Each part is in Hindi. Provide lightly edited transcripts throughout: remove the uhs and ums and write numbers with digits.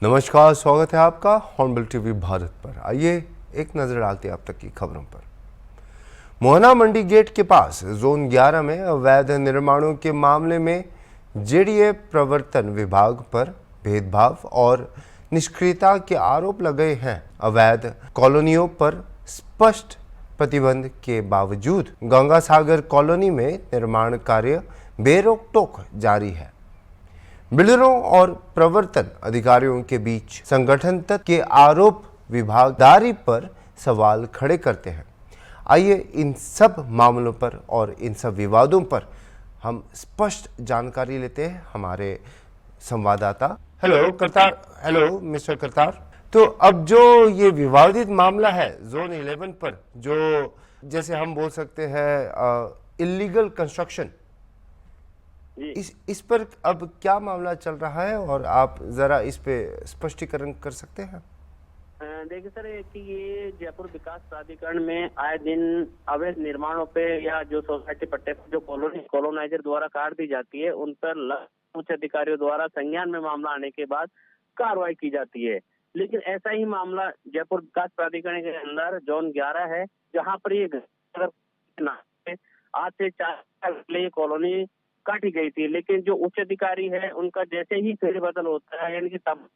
नमस्कार, स्वागत है आपका हॉर्नबिल टीवी भारत पर। आइए एक नजर डालते हैं अब तक की खबरों पर। मोहना मंडी गेट के पास जोन 11 में अवैध निर्माणों के मामले में जेडीए प्रवर्तन विभाग पर भेदभाव और निष्क्रियता के आरोप लगे हैं। अवैध कॉलोनियों पर स्पष्ट प्रतिबंध के बावजूद गंगा सागर कॉलोनी में निर्माण कार्य बेरोक टोक जारी है। बिल्डरों और प्रवर्तन अधिकारियों के बीच संगठन तक के आरोप विभागदारी पर सवाल खड़े करते हैं। आइए इन सब मामलों पर और इन सब विवादों पर हम स्पष्ट जानकारी लेते हैं हमारे संवाददाता। Hello Kartar. Hello mister Kartar. तो अब जो ये विवादित मामला है जोन 11 पर, जो जैसे हम बोल सकते हैं इलीगल कंस्ट्रक्शन, इस पर अब क्या मामला चल रहा है और आप जरा इस पे स्पष्टीकरण कर सकते हैं? देखिए सर कि ये जयपुर विकास प्राधिकरण में आए दिन अवैध निर्माणों पे या जो सोसाइटी पट्टे पर जो कॉलोनाइजर द्वारा काट दी जाती है उन पर उच्च अधिकारियों द्वारा संज्ञान में मामला आने के बाद कार्रवाई की जाती है। लेकिन ऐसा ही मामला जयपुर विकास प्राधिकरण के अंदर जोन 11 है, जहाँ पर ये आज से 4 साल पहले कॉलोनी काटी गई थी। लेकिन जो उच्च अधिकारी है उनका जैसे ही फेरबदल होता है, यानी कि तब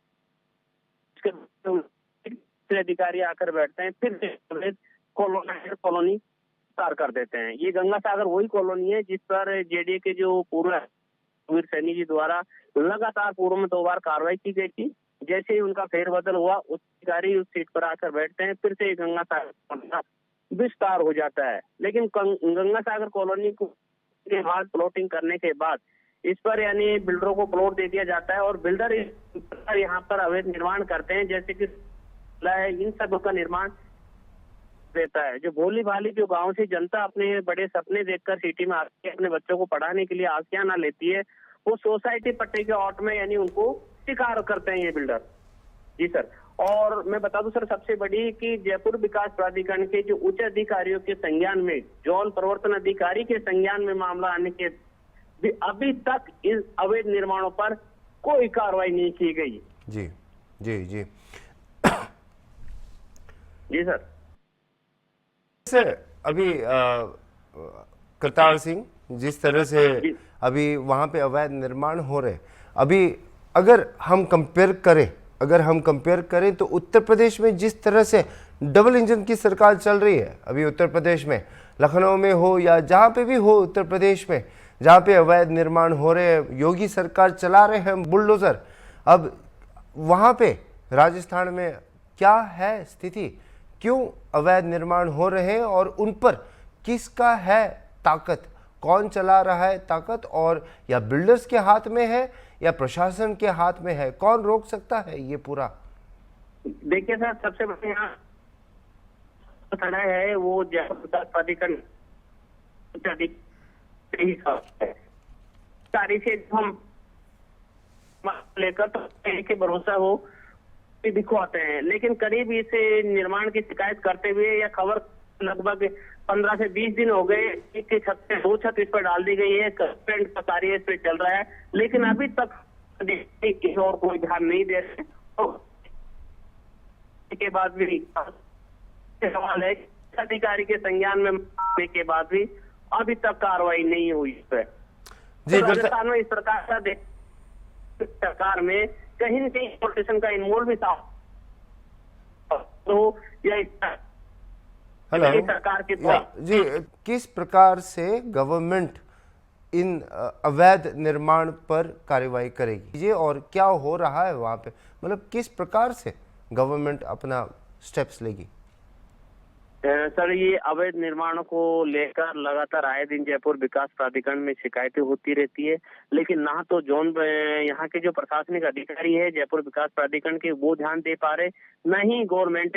अधिकारी आकर बैठते हैं, फिर कॉलोनी पार कर देते हैं। ये गंगा सागर वही कॉलोनी है जिस पर जेडीए के जो पूर्व वीर सैनी जी द्वारा लगातार पूर्व में 2 बार कार्रवाई की गई थी। जैसे ही उनका फेरबदल हुआ, उच्च अधिकारी उस सीट पर आकर बैठते हैं, फिर से गंगा सागर विस्तार हो जाता है। लेकिन गंगा सागर कॉलोनी को के बाद प्लॉटिंग करने के बाद इस पर यानी बिल्डरों को प्लॉट दे दिया जाता है और बिल्डर यहाँ पर अवैध निर्माण करते हैं, जैसे कि इन सब का निर्माण देता है। जो भोली भाली जो गांव से जनता अपने बड़े सपने देखकर सिटी में आती है, अपने बच्चों को पढ़ाने के लिए आसियाना लेती है, वो सोसाइटी पट्टे के औट में यानी उनको शिकार करते हैं ये बिल्डर। जी सर। और मैं बता दूं सर, सबसे बड़ी कि जयपुर विकास प्राधिकरण के जो उच्च अधिकारियों के संज्ञान में, जोन प्रवर्तन अधिकारी के संज्ञान में मामला आने के अभी तक इस अवैध निर्माणों पर कोई कार्रवाई नहीं की गई। जी जी जी जी सर। सर अभी करतार सिंह, जिस तरह से अभी वहां पे अवैध निर्माण हो रहे, अभी अगर हम कंपेयर करें तो उत्तर प्रदेश में जिस तरह से डबल इंजन की सरकार चल रही है अभी उत्तर प्रदेश में, लखनऊ में हो या जहाँ पे भी हो उत्तर प्रदेश में, जहाँ पे अवैध निर्माण हो रहे हैं, योगी सरकार चला रहे हैं बुलडोजर। अब वहाँ पे राजस्थान में क्या है स्थिति, क्यों अवैध निर्माण हो रहे हैं और उन पर किसका है ताकत, कौन चला रहा है ताकत, और या बिल्डर्स के हाथ में है या प्रशासन के हाथ में है, कौन रोक सकता है ये पूरा? देखिए सर, सबसे बड़ा यहाँ खड़ा है वो जयपुर विकास प्राधिकरण सारी से हम लेकर तो भरोसा हो दिखवाते हैं, लेकिन करीब इसे निर्माण की शिकायत करते हुए या खबर लगभग 15 से 20 दिन हो गए। एक छत से 2 छत इस पर डाल दी गई है, पेंट का कार्य इस पर चल रहा है, लेकिन अभी तक और कोई ध्यान नहीं दे रहे। तो के बाद भी सवाल है, अधिकारी के संज्ञान में आने के बाद भी अभी तक कार्रवाई नहीं हुई इस पर। राजस्थान में इस प्रकार का सरकार में कहीं न कहीं पॉलिटिशियन का इन्वॉल्व भी था तो हेलो सरकार के जी, किस प्रकार से गवर्नमेंट इन अवैध निर्माण पर कार्रवाई करेगी और क्या हो रहा है वहां पे, मतलब किस प्रकार से गवर्नमेंट अपना स्टेप्स लेगी? सर, ये अवैध निर्माणों को लेकर लगातार आए दिन जयपुर विकास प्राधिकरण में शिकायतें होती रहती है, लेकिन ना तो जोन यहाँ के जो प्रशासनिक अधिकारी है जयपुर विकास प्राधिकरण के वो ध्यान दे पा रहे, न ही गवर्नमेंट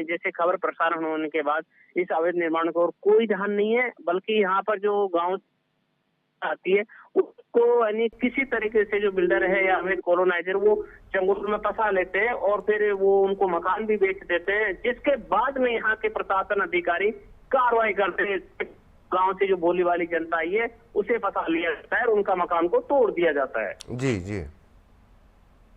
जैसे खबर प्रसारण होने के बाद इस अवैध निर्माण को कोई ध्यान नहीं है, बल्कि यहाँ पर जो गाँव आती है उसको यानी किसी तरीके से जो बिल्डर है या अवैध कॉलोनाइजर वो चंगुल में फंसा लेते हैं और फिर वो उनको मकान भी बेच देते हैं, जिसके बाद में यहाँ के प्रशासन अधिकारी कार्रवाई करते हैं। गांव से जो भोली वाली जनता आई है उसे फंसा लिया जाता है और उनका मकान को तोड़ दिया जाता है। जी जी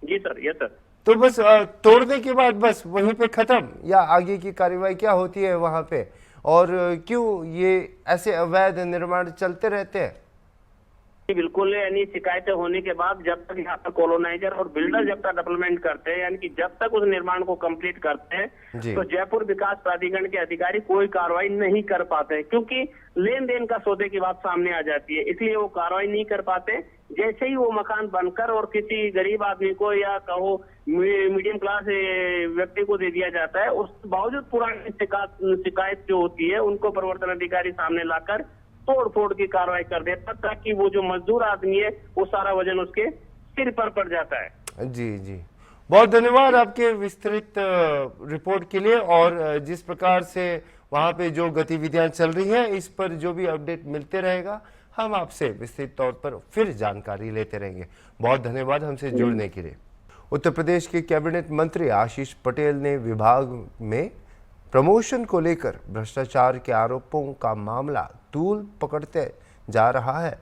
जी सर। Yes sir. तो बस तोड़ने के बाद बस वहीं पे खत्म, या आगे की कार्रवाई क्या होती है वहां पे, और क्यों ये ऐसे अवैध निर्माण चलते रहते हैं? जी, बिल्कुल। यानी शिकायतें होने के बाद जब तक यहाँ पर कॉलोनाइजर और बिल्डर जब तक डेवलपमेंट करते हैं, यानी कि जब तक उस निर्माण को कंप्लीट करते हैं, जी तो जयपुर विकास प्राधिकरण के अधिकारी कोई कार्रवाई नहीं कर पाते हैं, क्योंकि लेन देन का सौदे की बात सामने आ जाती है, इसलिए वो कार्रवाई नहीं कर पाते। जैसे ही वो मकान बनकर और किसी गरीब आदमी को या कहो मीडियम क्लास व्यक्ति को दे दिया जाता है, उस बावजूद पुरानी शिकायत जो होती है उनको प्रवर्तन अधिकारी सामने लाकर तोड़ फोड़ की कार्रवाई कर देता, ताकि वो जो मजदूर आदमी है वो सारा वजन उसके सिर पर पड़ जाता है। जी जी, बहुत धन्यवाद आपके विस्तृत रिपोर्ट के लिए, और जिस प्रकार से वहाँ पे जो गतिविधियां चल रही हैं इस पर जो भी अपडेट मिलते रहेगा हम आपसे विस्तृत तौर पर फिर जानकारी लेते रहेंगे। बहुत धन्यवाद हमसे जुड़ने के लिए। उत्तर प्रदेश के कैबिनेट मंत्री आशीष पटेल ने विभाग में प्रमोशन को लेकर भ्रष्टाचार के आरोपों का मामला तूल पकड़ते जा रहा है।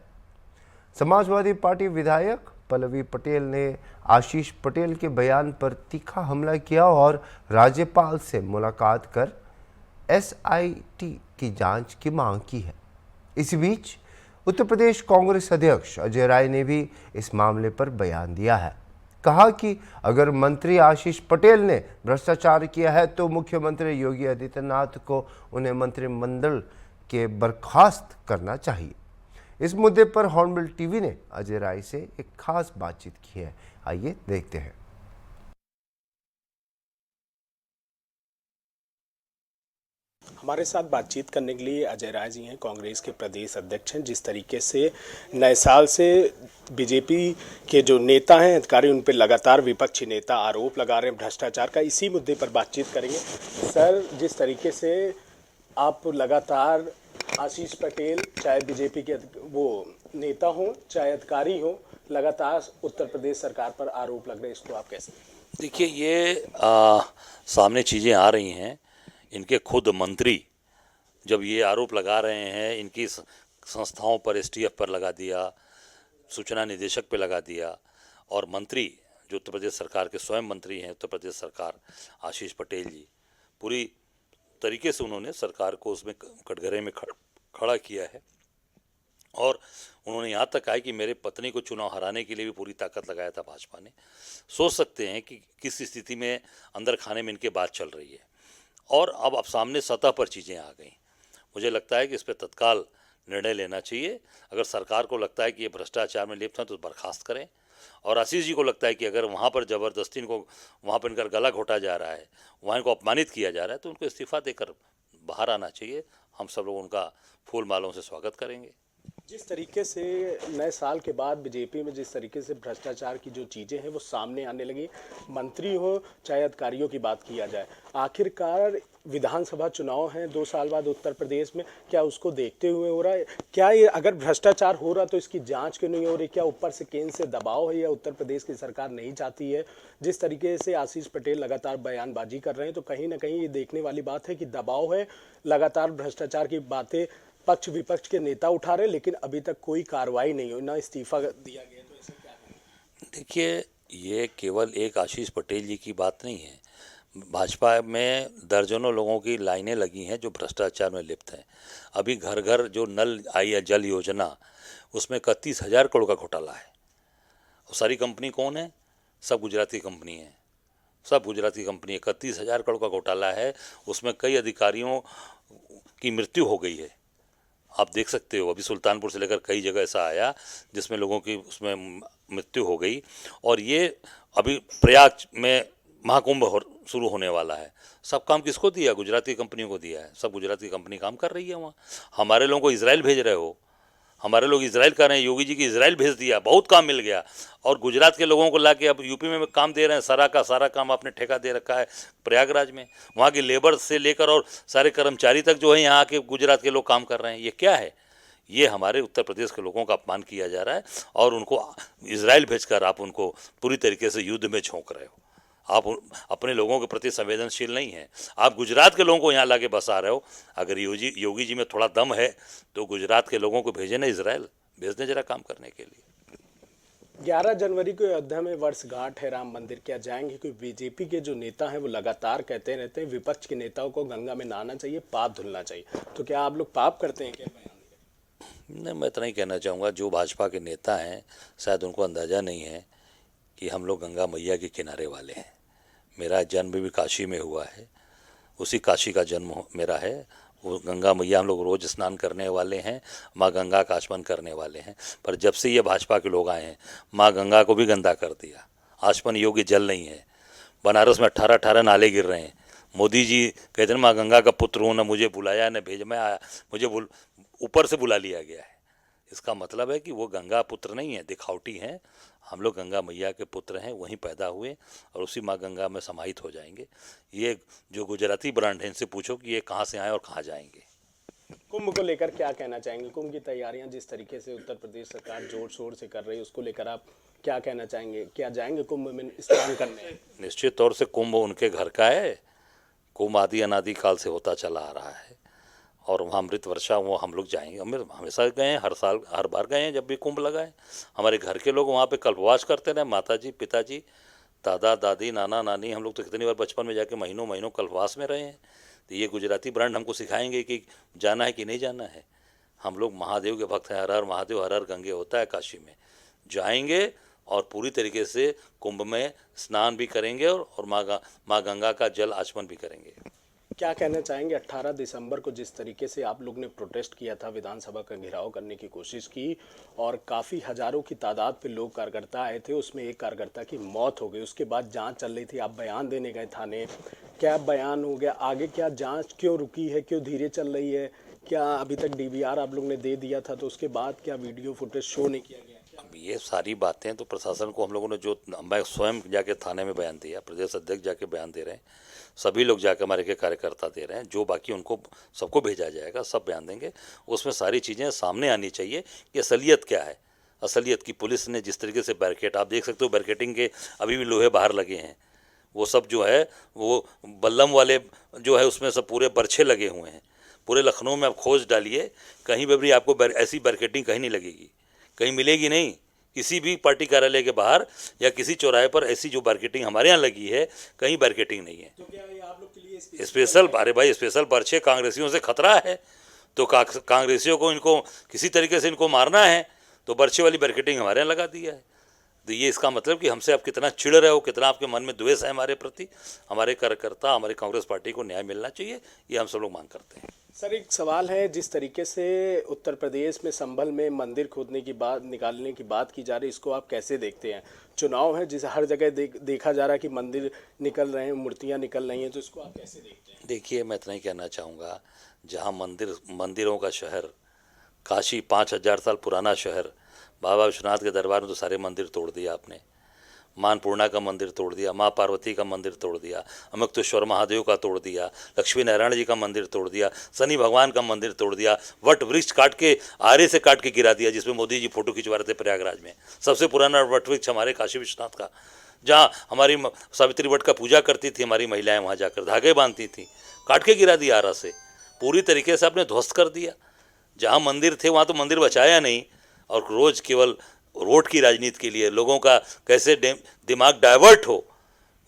समाजवादी पार्टी विधायक पल्लवी पटेल ने आशीष पटेल के बयान पर तीखा हमला किया और राज्यपाल से मुलाकात कर एसआईटी की जांच की मांग की है। इसी बीच उत्तर प्रदेश कांग्रेस अध्यक्ष अजय राय ने भी इस मामले पर बयान दिया है। कहा कि अगर मंत्री आशीष पटेल ने भ्रष्टाचार किया है तो मुख्यमंत्री योगी आदित्यनाथ को उन्हें मंत्रिमंडल के बर्खास्त करना चाहिए। इस मुद्दे पर हॉर्नबिल टीवी ने अजय राय से एक खास बातचीत की है, आइए देखते हैं। हमारे साथ बातचीत करने के लिए अजय राय जी हैं, कांग्रेस के प्रदेश अध्यक्ष हैं। जिस तरीके से नए साल से बीजेपी के जो नेता हैं, अधिकारी, उन पर लगातार विपक्षी नेता आरोप लगा रहे हैं भ्रष्टाचार का, इसी मुद्दे पर बातचीत करेंगे। सर, जिस तरीके से आप लगातार आशीष पटेल, चाहे बीजेपी के वो नेता हों चाहे अधिकारी हों, लगातार उत्तर प्रदेश सरकार पर आरोप लग रहे हैं, इसको आप कैसे? देखिए, ये सामने चीज़ें आ रही हैं। इनके खुद मंत्री जब ये आरोप लगा रहे हैं, इनकी संस्थाओं पर, एसटीएफ पर लगा दिया, सूचना निदेशक पे लगा दिया, और मंत्री जो उत्तर प्रदेश सरकार के स्वयं मंत्री हैं, उत्तर प्रदेश सरकार, आशीष पटेल जी, पूरी तरीके से उन्होंने सरकार को उसमें कटघरे में खड़ा किया है। और उन्होंने यहाँ तक कहा कि मेरे पत्नी को चुनाव हराने के लिए भी पूरी ताकत लगाया था भाजपा ने। सोच सकते हैं कि किस स्थिति में अंदर खाने में इनके बात चल रही है। और अब सामने सतह पर चीज़ें आ गई। मुझे लगता है कि इस पर तत्काल निर्णय लेना चाहिए। अगर सरकार को लगता है कि ये भ्रष्टाचार में लिप्त हैं तो बर्खास्त करें, और आशीष जी को लगता है कि अगर वहाँ पर ज़बरदस्ती इनको, वहाँ पर इनका गला घोटा जा रहा है, वहाँ इनको अपमानित किया जा रहा है, तो उनको इस्तीफा देकर बाहर आना चाहिए। हम सब लोग उनका फूल मालों से स्वागत करेंगे। जिस तरीके से नए साल के बाद बीजेपी में जिस तरीके से भ्रष्टाचार की जो चीज़ें हैं वो सामने आने लगी, मंत्री हो चाहे अधिकारियों की बात किया जाए, आखिरकार विधानसभा चुनाव हैं 2 साल बाद उत्तर प्रदेश में, क्या उसको देखते हुए हो रहा है? क्या ये अगर भ्रष्टाचार हो रहा तो इसकी जांच क्यों नहीं हो रही? क्या ऊपर से केंद्र से दबाव है या उत्तर प्रदेश की सरकार नहीं चाहती है? जिस तरीके से आशीष पटेल लगातार बयानबाजी कर रहे हैं, तो कहीं ना कहीं ये देखने वाली बात है कि दबाव है, लगातार भ्रष्टाचार की बातें पक्ष विपक्ष के नेता उठा रहे, लेकिन अभी तक कोई कार्रवाई नहीं हुई, ना इस्तीफा दिया गया। तो ऐसे क्या है? देखिए, ये केवल एक आशीष पटेल जी की बात नहीं है। भाजपा में दर्जनों लोगों की लाइनें लगी हैं जो भ्रष्टाचार में लिप्त हैं। अभी घर घर जो नल आई है जल योजना, उसमें 31,000 करोड़ का घोटाला है। और सारी कंपनी कौन है? सब गुजरात की कंपनी है, सब गुजरात की कंपनी है। 31,000 करोड़ का घोटाला है, उसमें कई अधिकारियों की मृत्यु हो गई है। आप देख सकते हो, अभी सुल्तानपुर से लेकर कई जगह ऐसा आया जिसमें लोगों की उसमें मृत्यु हो गई। और ये अभी प्रयाग में महाकुंभ शुरू होने वाला है। सब काम किसको दिया? गुजराती कंपनियों को दिया है। सब गुजराती कंपनी काम कर रही है वहाँ। हमारे लोगों को इजराइल भेज रहे हो, हमारे लोग इजराइल कर रहे हैं। योगी जी की इजराइल भेज दिया, बहुत काम मिल गया। और गुजरात के लोगों को ला के अब यूपी में काम दे रहे हैं। सारा का सारा काम आपने ठेका दे रखा है प्रयागराज में। वहाँ की लेबर से लेकर और सारे कर्मचारी तक जो है यहाँ के गुजरात के लोग काम कर रहे हैं। ये क्या है? ये हमारे उत्तर प्रदेश के लोगों का अपमान किया जा रहा है, और उनको इजराइल भेजकर आप उनको पूरी तरीके से युद्ध में झोंक रहे हो। आप अपने लोगों के प्रति संवेदनशील नहीं हैं। आप गुजरात के लोगों को यहाँ लाके बसा रहे हो। अगर योगी जी में थोड़ा दम है तो गुजरात के लोगों को भेजे ना इजराइल, भेज दें जरा काम करने के लिए। 11 जनवरी को अयोध्या में वर्षगांठ है राम मंदिर, क्या जाएंगे? कोई बीजेपी के जो नेता हैं वो लगातार कहते रहते हैं विपक्ष के नेताओं को गंगा में नहाना चाहिए, पाप धुलना चाहिए, तो क्या आप लोग पाप करते हैं क्या? नहीं, मैं इतना ही कहना चाहूँगा, जो भाजपा के नेता हैं शायद उनको अंदाज़ा नहीं है कि हम लोग गंगा मैया के किनारे वाले हैं। मेरा जन्म भी काशी में हुआ है, उसी काशी का जन्म मेरा है। वो गंगा मैया हम लोग रोज़ स्नान करने वाले हैं, माँ गंगा का आचमन करने वाले हैं। पर जब से ये भाजपा के लोग आए हैं, माँ गंगा को भी गंदा कर दिया। आचमन योग्य जल नहीं है। बनारस में 18 नाले गिर रहे हैं। मोदी जी कहते हैं माँ गंगा का पुत्र हूँ, न मुझे बुलाया न भेज में आया, मुझे ऊपर से बुला लिया गया है। इसका मतलब है कि वो गंगा पुत्र नहीं है, दिखावटी हैं। हम लोग गंगा मैया के पुत्र हैं, वहीं पैदा हुए और उसी माँ गंगा में समाहित हो जाएंगे। ये जो गुजराती ब्रांड है, इनसे पूछो कि ये कहाँ से आए और कहाँ जाएंगे। कुंभ को लेकर क्या कहना चाहेंगे? कुंभ की तैयारियां जिस तरीके से उत्तर प्रदेश सरकार जोर शोर से कर रही है, उसको लेकर आप क्या कहना चाहेंगे? क्या जाएंगे कुंभ में स्नान करने? निश्चित तौर से कुंभ उनके घर का है। कुंभ आदि अनादि काल से होता चला आ रहा है और वहाँ अमृत वर्षा वो हम लोग जाएंगे। हम हमेशा गए हैं, हर साल हर बार गए हैं जब भी कुंभ लगा है। हमारे घर के लोग वहाँ पे कल्पवास करते रहे, माता जी, पिताजी, दादा दादी, नाना नानी, हम लोग तो कितनी बार बचपन में जाके महीनों महीनों कल्पवास में रहे हैं। तो ये गुजराती ब्रांड हमको सिखाएंगे कि जाना है कि नहीं जाना है। हम लोग महादेव के भक्त हैं, हर हर महादेव हर हर गंगे होता है काशी में। जाएंगे और पूरी तरीके से कुंभ में स्नान भी करेंगे और माँ गंगा का जल आचमन भी करेंगे। क्या कहना चाहेंगे? 18 दिसंबर को जिस तरीके से आप लोग ने प्रोटेस्ट किया था, विधानसभा का घेराव करने की कोशिश की और काफ़ी हजारों की तादाद पे लोग कार्यकर्ता आए थे, उसमें एक कार्यकर्ता की मौत हो गई। उसके बाद जांच चल रही थी, आप बयान देने गए थाने, क्या बयान हो गया? आगे क्या जांच क्यों रुकी है, क्यों धीरे चल रही है? क्या अभी तक DVR आप लोग ने दे दिया था, तो उसके बाद क्या वीडियो फुटेज शो नहीं किया गया? अब ये सारी बातें तो प्रशासन को हम लोगों ने, जो मैं स्वयं जाके थाने में बयान दिया, प्रदेश अध्यक्ष जाके बयान दे रहे हैं, सभी लोग जाकर हमारे के कार्यकर्ता दे रहे हैं, जो बाकी उनको सबको भेजा जाएगा, सब बयान देंगे। उसमें सारी चीज़ें सामने आनी चाहिए कि असलियत क्या है। असलियत की पुलिस ने जिस तरीके से बैरिकेड, आप देख सकते हो बैरिकेडिंग के अभी भी लोहे बाहर लगे हैं, वो सब जो है वो बल्लम वाले जो है उसमें सब पूरे बर्छे लगे हुए हैं। पूरे लखनऊ में आप खोज डालिए, कहीं पर भी आपको ऐसी बैरिकेडिंग कहीं नहीं लगेगी, कहीं मिलेगी नहीं। किसी भी पार्टी कार्यालय के बाहर या किसी चौराहे पर ऐसी जो मार्केटिंग हमारे यहाँ लगी है, कहीं मार्केटिंग नहीं है। तो क्या ये आप लोग के लिए स्पेशल, अरे भाई स्पेशल पर्चे कांग्रेसियों से खतरा है, तो कांग्रेसियों को इनको किसी तरीके से इनको मारना है, तो पर्चे वाली मार्केटिंग हमारे यहाँ लगा दिया है। तो ये इसका मतलब कि हमसे आप कितना चिढ़ रहे हो, कितना आपके मन में द्वेष है हमारे प्रति। हमारे कार्यकर्ता, हमारी कांग्रेस पार्टी को न्याय मिलना चाहिए, ये हम सब लोग मांग करते हैं। सर एक सवाल है, जिस तरीके से उत्तर प्रदेश में संभल में मंदिर खोदने की बात, निकालने की बात की जा रही है, इसको आप कैसे देखते हैं? चुनाव है, जिस हर जगह देखा जा रहा है कि मंदिर निकल रहे हैं, मूर्तियां निकल रही हैं, तो इसको आप कैसे देखते हैं? देखिए, मैं इतना ही कहना चाहूँगा, जहाँ मंदिरों का शहर काशी, 5000 साल पुराना शहर, बाबा विश्वनाथ के दरबार में तो सारे मंदिर तोड़ दिया आपने। मानपूर्णा का मंदिर तोड़ दिया, माँ पार्वती का मंदिर तोड़ दिया, अमुक्तेश्वर महादेव का तोड़ दिया, लक्ष्मी नारायण जी का मंदिर तोड़ दिया, शनि भगवान का मंदिर तोड़ दिया, वट वृक्ष काट के आरे से काट के गिरा दिया, जिसमें मोदी जी फोटो खिंचवा रहे थे प्रयागराज में। सबसे पुराना वट वृक्ष हमारे काशी विश्वनाथ का, जहाँ हमारी सावित्री वट का पूजा करती थी हमारी महिलाएं, वहाँ जाकर धागे बांधती थी, काट के गिरा दिया आरा से। पूरी तरीके से आपने ध्वस्त कर दिया। जहाँ मंदिर थे वहाँ तो मंदिर बचाया नहीं, और रोज़ केवल वोट की राजनीति के लिए लोगों का कैसे दिमाग डाइवर्ट हो,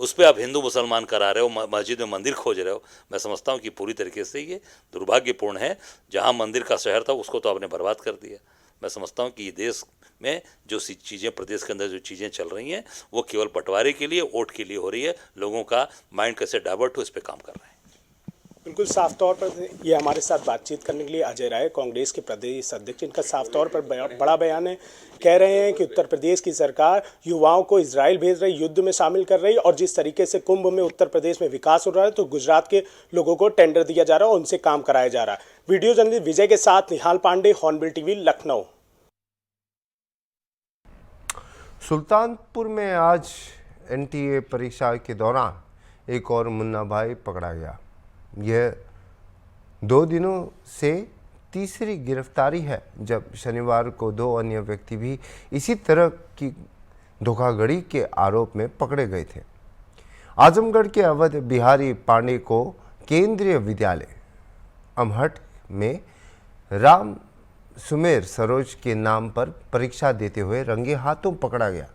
उस पर आप हिंदू मुसलमान करा रहे हो, मस्जिद में मंदिर खोज रहे हो। मैं समझता हूँ कि पूरी तरीके से ये दुर्भाग्यपूर्ण है। जहाँ मंदिर का शहर था उसको तो आपने बर्बाद कर दिया। मैं समझता हूँ कि ये देश में जो चीज़ें, प्रदेश के अंदर जो चीज़ें चल रही हैं, वो केवल बंटवारे के लिए, वोट के लिए हो रही है। लोगों का माइंड कैसे डाइवर्ट हो, इस पर काम कर रहे हैं। बिल्कुल साफ तौर पर ये हमारे साथ बातचीत करने के लिए अजय राय, कांग्रेस के प्रदेश अध्यक्ष, इनका साफ तौर पर बड़ा बयान है। कह रहे हैं कि उत्तर प्रदेश की सरकार युवाओं को इजराइल भेज रही, युद्ध में शामिल कर रही, और जिस तरीके से कुंभ में उत्तर प्रदेश में विकास हो रहा है, तो गुजरात के लोगों को टेंडर दिया जा रहा है और उनसे काम कराया जा रहा है। वीडियो जर्नलिस्ट विजय के साथ निहाल पांडे, हॉर्नबिल टीवी, लखनऊ। सुल्तानपुर में आज NTA परीक्षा के दौरान एक और मुन्ना भाई पकड़ा गया। यह 2 दिनों से तीसरी गिरफ्तारी है, जब शनिवार को 2 अन्य व्यक्ति भी इसी तरह की धोखाधड़ी के आरोप में पकड़े गए थे। आजमगढ़ के अवध बिहारी पांडे को केंद्रीय विद्यालय अमहट में राम सुमेर सरोज के नाम पर परीक्षा देते हुए रंगे हाथों पकड़ा गया।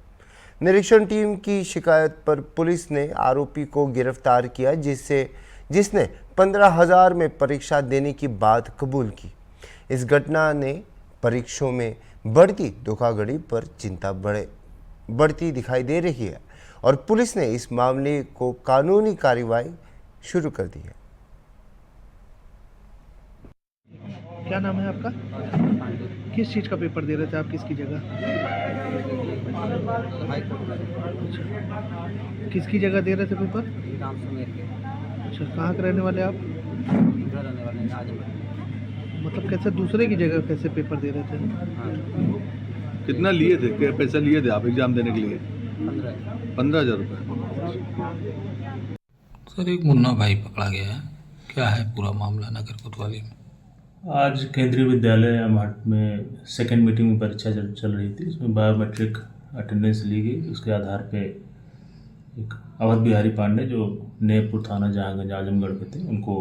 निरीक्षण टीम की शिकायत पर पुलिस ने आरोपी को गिरफ्तार किया, जिसने 15,000 में परीक्षा देने की बात कबूल की। इस घटना ने परीक्षाओं में बढ़ती धोखाधड़ी पर चिंता बढ़ती दिखाई दे रही है और पुलिस ने इस मामले को कानूनी कार्रवाई शुरू कर दी है। क्या नाम है आपका? किस चीज़ का पेपर दे रहे थे आप, किसकी जगह? किसकी जगह दे रहे थे पेपर? राम सुमेर के अच्छा, कहाँ के रहने वाले आप? इधर रहने वाले हैं आजमगढ़। मतलब कैसे दूसरे की जगह कैसे पेपर दे रहे थे? हाँ कितना लिए थे, क्या पैसा लिए थे आप एग्जाम देने के लिए? 15,000 रुपये। सर एक मुन्ना भाई पकड़ा गया है, क्या है पूरा मामला नगर कोतवाली में? आज केंद्रीय विद्यालय अमाट में सेकेंड मीटिंग में परीक्षा चल रही थी। इसमें बायोमेट्रिक अटेंडेंस ली गई। उसके आधार पे एक अवध बिहारी पांडे जो नेपुर थाना जहांगंज आजमगढ़ के थे, उनको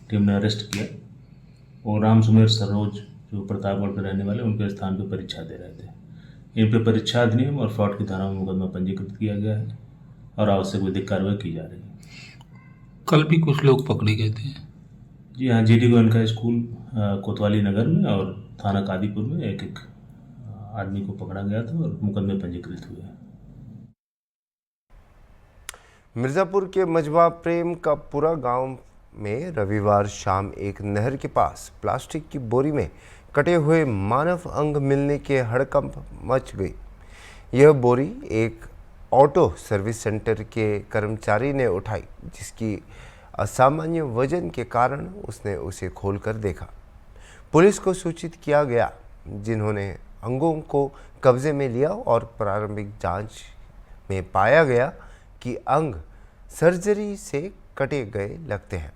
टीम ने अरेस्ट किया। और राम सुमेर सरोज जो प्रतापगढ़ के रहने वाले, उनके स्थान पे परीक्षा दे रहे थे। इन पे परीक्षा अधिनियम और फ्रॉड की धारा में मुकदमा पंजीकृत किया गया है और आवश्यक विधिक कार्रवाई की जा रही है। कल भी कुछ लोग पकड़े गए थे। जी हाँ, GD गोयन का स्कूल कोतवाली नगर में और थाना कादीपुर में एक आदमी को पकड़ा गया था और मुकदमे पंजीकृत हुए हैं। मिर्ज़ापुर के मजबा प्रेम का पूरा गांव में रविवार शाम एक नहर के पास प्लास्टिक की बोरी में कटे हुए मानव अंग मिलने के हड़कंप मच गई। यह बोरी एक ऑटो सर्विस सेंटर के कर्मचारी ने उठाई, जिसकी असामान्य वजन के कारण उसने उसे खोलकर देखा। पुलिस को सूचित किया गया, जिन्होंने अंगों को कब्जे में लिया और प्रारंभिक जांच में पाया गया कि अंग सर्जरी से कटे गए लगते हैं।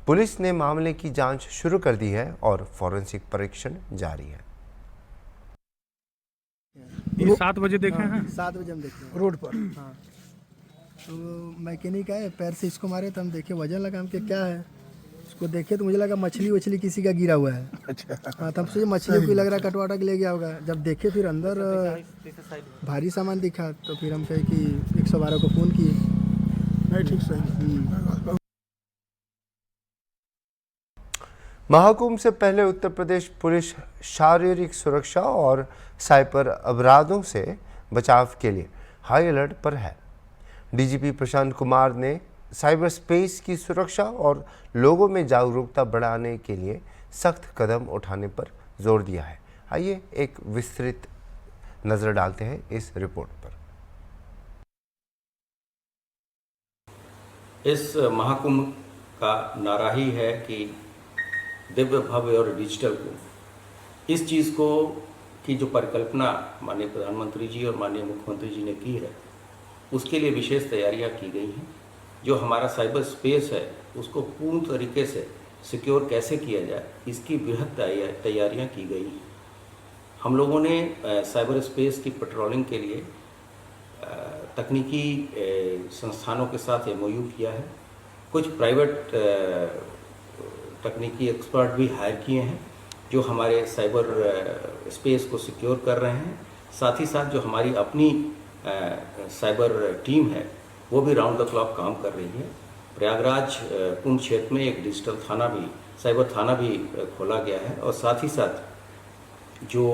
पुलिस ने मामले की जांच शुरू कर दी है और फॉरेंसिक परीक्षण जारी है। ये 7 बजे देखे हैं? 7 बजे हम देखे रोड पर। हाँ, तो मैकेनिक आए, पैर से इसको मारे तो हम देखे, वजन लगा हम कि क्या है, उसको देखे तो मुझे लगा मछली किसी का गिरा हुआ है। अच्छा। हाँ, तब से मछली को लग रहा कटवाटा के ले गया होगा। जब देखे फिर अंदर भारी सामान दिखा तो फिर हम कहे कि 112 को फ़ोन किए। नहीं, ठीक सही। महाकुंभ से पहले उत्तर प्रदेश पुलिस शारीरिक सुरक्षा और साइबर अपराधों से बचाव के लिए हाई अलर्ट पर है। डीजीपी प्रशांत कुमार ने साइबर स्पेस की सुरक्षा और लोगों में जागरूकता बढ़ाने के लिए सख्त कदम उठाने पर जोर दिया है। आइए एक विस्तृत नज़र डालते हैं इस रिपोर्ट पर। इस महाकुंभ का नारा ही है कि दिव्य भव्य और डिजिटल को। इस चीज़ को की जो परिकल्पना माननीय प्रधानमंत्री जी और माननीय मुख्यमंत्री जी ने की है, उसके लिए विशेष तैयारियां की गई हैं। जो हमारा साइबर स्पेस है उसको पूर्ण तरीके से सिक्योर कैसे किया जाए, इसकी बृहद तैयारियां की गई हैं। हम लोगों ने साइबर स्पेस की पेट्रोलिंग के लिए तकनीकी संस्थानों के साथ MOU किया है। कुछ प्राइवेट तकनीकी एक्सपर्ट भी हायर किए हैं जो हमारे साइबर स्पेस को सिक्योर कर रहे हैं। साथ ही साथ जो हमारी अपनी साइबर टीम है वो भी राउंड द क्लॉक काम कर रही है। प्रयागराज कुंभ क्षेत्र में एक डिजिटल थाना भी, साइबर थाना भी खोला गया है। और साथ ही साथ जो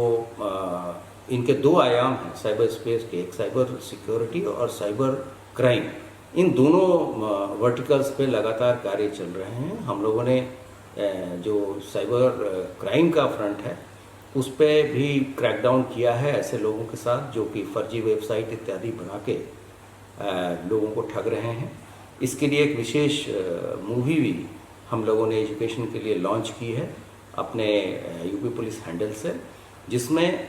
इनके 2 आयाम हैं साइबर स्पेस के, एक साइबर सिक्योरिटी और साइबर क्राइम, इन दोनों वर्टिकल्स पे लगातार कार्य चल रहे हैं। हम लोगों ने जो साइबर क्राइम का फ्रंट है उस पर भी क्रैकडाउन किया है ऐसे लोगों के साथ जो कि फर्जी वेबसाइट इत्यादि बना के लोगों को ठग रहे हैं। इसके लिए एक विशेष मूवी भी हम लोगों ने एजुकेशन के लिए लॉन्च की है अपने यूपी पुलिस हैंडल से, जिसमें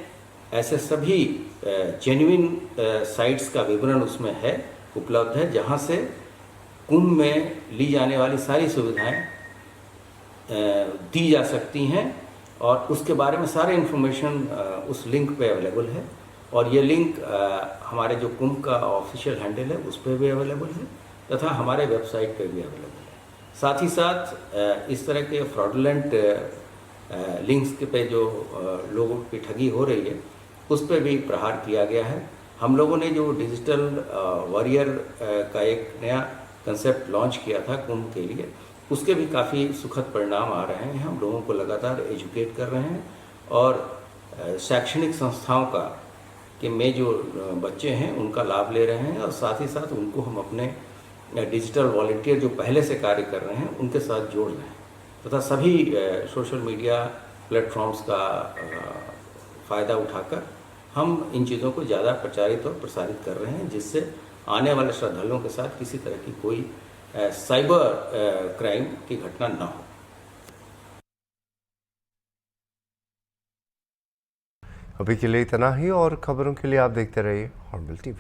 ऐसे सभी जेन्युइन साइट्स का विवरण उसमें है, उपलब्ध है, जहां से कुंभ में ली जाने वाली सारी सुविधाएं दी जा सकती हैं और उसके बारे में सारे इन्फॉर्मेशन उस लिंक पे अवेलेबल है। और ये लिंक हमारे जो कुंभ का ऑफिशियल हैंडल है उस पर भी अवेलेबल है तथा हमारे वेबसाइट पे भी अवेलेबल है। साथ ही साथ इस तरह के फ्रॉडुलेंट लिंक्स के पे जो लोगों की ठगी हो रही है उस पर भी प्रहार किया गया है। हम लोगों ने जो डिजिटल वॉरियर का एक नया कंसेप्ट लॉन्च किया था कुंभ के लिए, उसके भी काफ़ी सुखद परिणाम आ रहे हैं। हम लोगों को लगातार एजुकेट कर रहे हैं और शैक्षणिक संस्थाओं का कि में जो बच्चे हैं उनका लाभ ले रहे हैं और साथ ही साथ उनको हम अपने डिजिटल वॉलंटियर जो पहले से कार्य कर रहे हैं उनके साथ जोड़ रहे हैं तथा सभी सोशल मीडिया प्लेटफॉर्म्स का फ़ायदा उठाकर हम इन चीज़ों को ज़्यादा प्रचारित और प्रसारित कर रहे हैं, जिससे आने वाले श्रद्धालुओं के साथ किसी तरह की कोई साइबर क्राइम की घटना न हो। अभी के लिए इतना ही और खबरों के लिए आप देखते रहिए हॉर्नबिल टीवी।